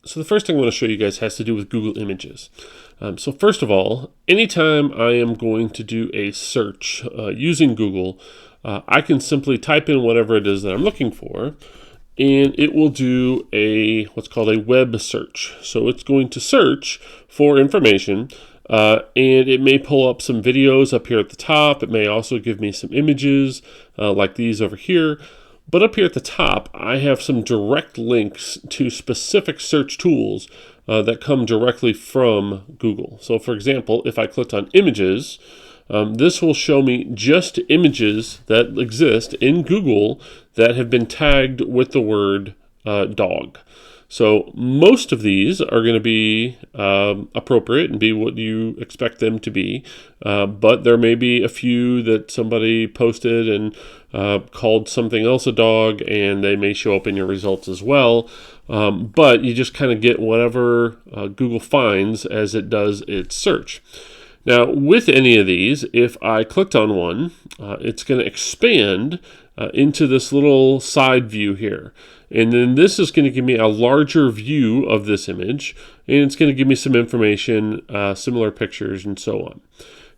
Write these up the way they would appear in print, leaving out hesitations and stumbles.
So the first thing I want to show you guys has to do with Google Images. So first of all, anytime I am going to do a search using Google, I can simply type in whatever it is that I'm looking for, and it will do what's called a web search. So it's going to search for information, and it may pull up some videos up here at the top. It may also give me some images like these over here. But up here at the top, I have some direct links to specific search tools that come directly from Google. So for example, if I clicked on images, this will show me just images that exist in Google that have been tagged with the word dog. So most of these are going to be appropriate and be what you expect them to be, but there may be a few that somebody posted and called something else a dog, and they may show up in your results as well. But you just kind of get whatever Google finds as it does its search. Now, with any of these, if I clicked on one, it's going to expand into this little side view here. And then this is going to give me a larger view of this image, and it's going to give me some information, similar pictures, and so on.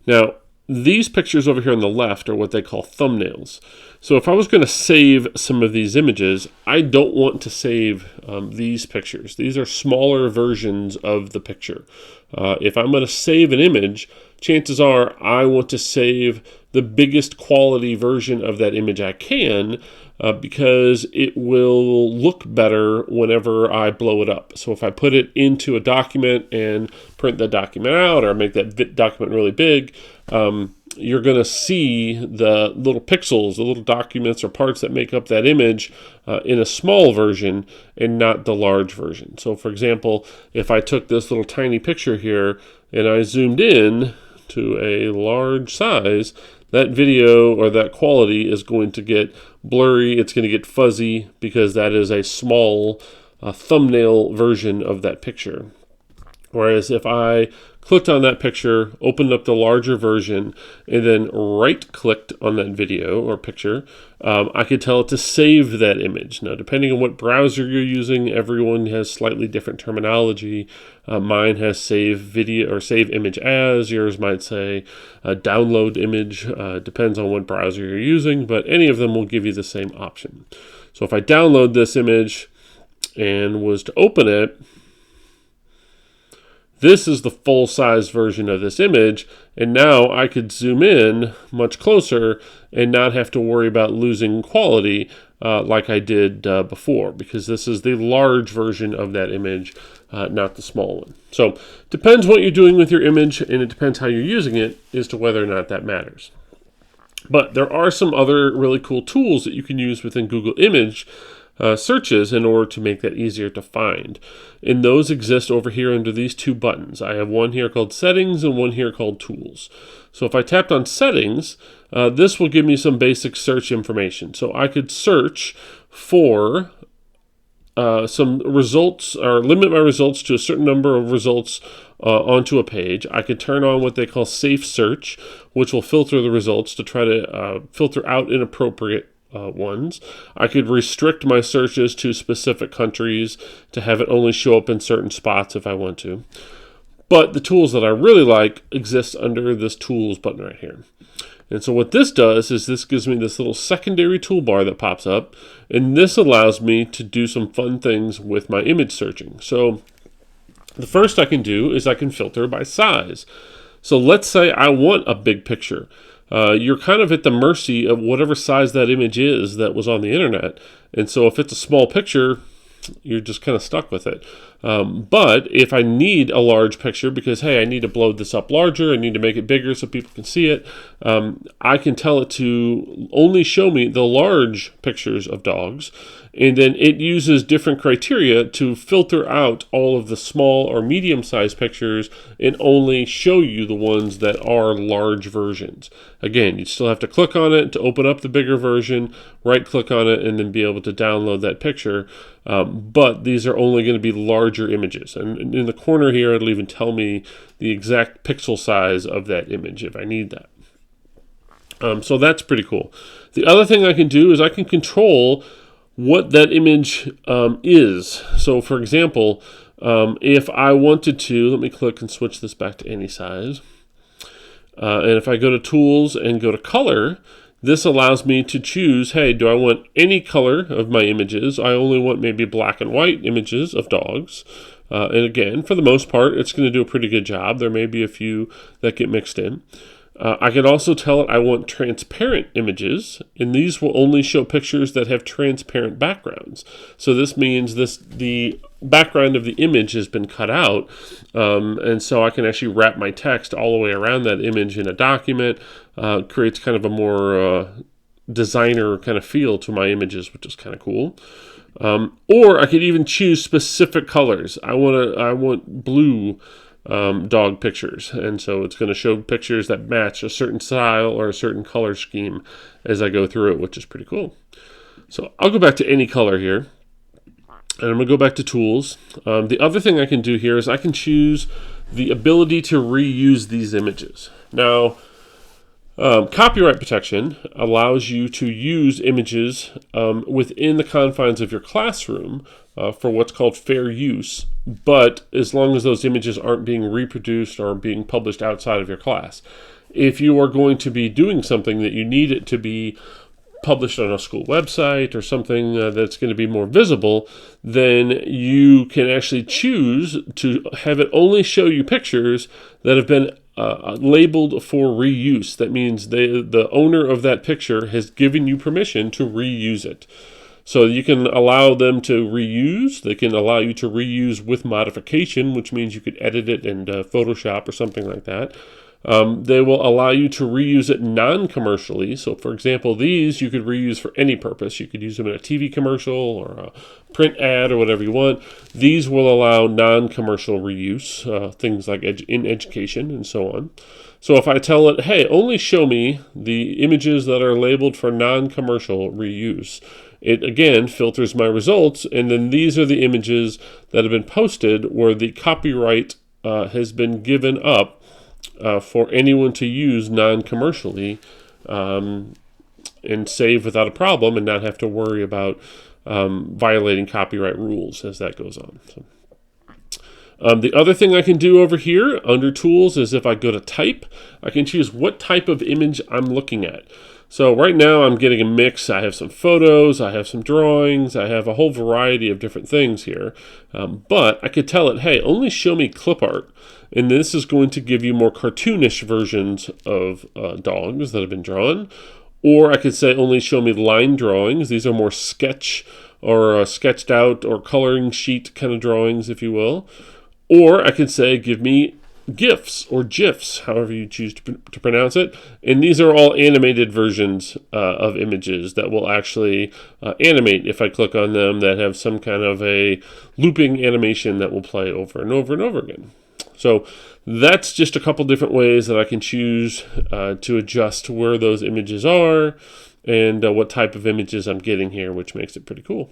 Now, these pictures over here on the left are what they call thumbnails. So if I was going to save some of these images, I don't want to save these pictures. These are smaller versions of the picture. If I'm going to save an image, chances are I want to save the biggest quality version of that image I can, because it will look better whenever I blow it up. So if I put it into a document and print that document out, or make that document really big, you're going to see the little pixels, the little documents or parts that make up that image in a small version and not the large version. So for example, if I took this little tiny picture here and I zoomed in to a large size, that video or that quality is going to get blurry. It's going to get fuzzy because that is a small thumbnail version of that picture. Whereas if I clicked on that picture, opened up the larger version, and then right-clicked on that video or picture, I could tell it to save that image. Now, depending on what browser you're using, everyone has slightly different terminology. Mine has save video or save image as. Yours might say download image. Depends on what browser you're using, but any of them will give you the same option. So if I download this image and was to open it, this is the full-size version of this image, and now I could zoom in much closer and not have to worry about losing quality like I did before, because this is the large version of that image, not the small one. So depends what you're doing with your image, and it depends how you're using it as to whether or not that matters. But there are some other really cool tools that you can use within Google Image searches in order to make that easier to find. And those exist over here under these two buttons. I have one here called Settings and one here called Tools. So if I tapped on Settings, this will give me some basic search information. So I could search for some results, or limit my results to a certain number of results onto a page. I could turn on what they call Safe Search, which will filter the results to try to filter out inappropriate ones. I could restrict my searches to specific countries to have it only show up in certain spots if I want to. But the tools that I really like exist under this Tools button right here. And so what this does is this gives me this little secondary toolbar that pops up, and this allows me to do some fun things with my image searching. So the first I can do is I can filter by size. So let's say I want a big picture. You're kind of at the mercy of whatever size that image is that was on the internet. And so if it's a small picture, you're just kind of stuck with it. But if I need a large picture because, hey, I need to blow this up larger, I need to make it bigger so people can see it, I can tell it to only show me the large pictures of dogs. And then it uses different criteria to filter out all of the small or medium-sized pictures and only show you the ones that are large versions. Again, you still have to click on it to open up the bigger version, right-click on it, and then be able to download that picture. But these are only going to be larger images. And in the corner here, it'll even tell me the exact pixel size of that image if I need that. So that's pretty cool. The other thing I can do is I can control what that image is. So for example, if I wanted to, let me click and switch this back to any size. And if I go to Tools and go to Color, this allows me to choose, hey, do I want any color of my images? I only want maybe black and white images of dogs. And again, for the most part, it's going to do a pretty good job. There may be a few that get mixed in. I can also tell it I want transparent images, and these will only show pictures that have transparent backgrounds. So this means the background of the image has been cut out, and so I can actually wrap my text all the way around that image in a document. Creates kind of a more designer kind of feel to my images, which is kind of cool. Or I could even choose specific colors. I want blue dog pictures, and so it's going to show pictures that match a certain style or a certain color scheme as I go through it, which is pretty cool. So I'll go back to any color here, and I'm going to go back to Tools. The other thing I can do here is I can choose the ability to reuse these images. Now, copyright protection allows you to use images within the confines of your classroom for what's called fair use, but as long as those images aren't being reproduced or being published outside of your class. If you are going to be doing something that you need it to be published on a school website or something that's going to be more visible, then you can actually choose to have it only show you pictures that have been labeled for reuse. That means the owner of that picture has given you permission to reuse it. So you can allow them to reuse. They can allow you to reuse with modification, which means you could edit it in Photoshop or something like that. They will allow you to reuse it non-commercially. So for example, these you could reuse for any purpose. You could use them in a TV commercial or a print ad or whatever you want. These will allow non-commercial reuse, things like in education and so on. So if I tell it, hey, only show me the images that are labeled for non-commercial reuse, it again filters my results, and then these are the images that have been posted where the copyright has been given up for anyone to use non-commercially and save without a problem and not have to worry about violating copyright rules as that goes on. So, the other thing I can do over here under Tools is if I go to Type, I can choose what type of image I'm looking at. So right now I'm getting a mix. I have some photos, I have some drawings, I have a whole variety of different things here. But I could tell it, hey, only show me clip art. And this is going to give you more cartoonish versions of dogs that have been drawn. Or I could say only show me line drawings. These are more sketch or sketched out or coloring sheet kind of drawings, if you will. Or I could say give me GIFs or GIFs, however you choose to pronounce it. And these are all animated versions of images that will actually animate if I click on them, that have some kind of a looping animation that will play over and over and over again. So that's just a couple different ways that I can choose to adjust where those images are and what type of images I'm getting here, which makes it pretty cool.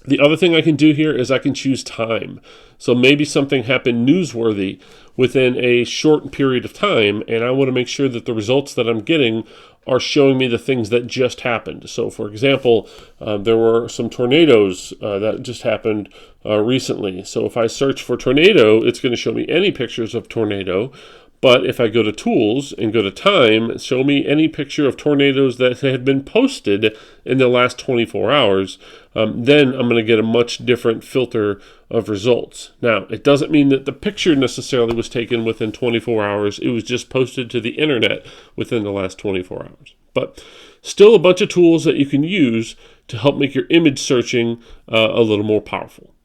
The other thing I can do here is I can choose time. So maybe something happened newsworthy within a short period of time, and I want to make sure that the results that I'm getting are showing me the things that just happened. So for example, there were some tornadoes that just happened recently. So if I search for tornado, it's going to show me any pictures of tornado. But if I go to Tools and go to Time, show me any picture of tornadoes that had been posted in the last 24 hours, then I'm going to get a much different filter of results. Now, it doesn't mean that the picture necessarily was taken within 24 hours. It was just posted to the internet within the last 24 hours. But still a bunch of tools that you can use to help make your image searching a little more powerful.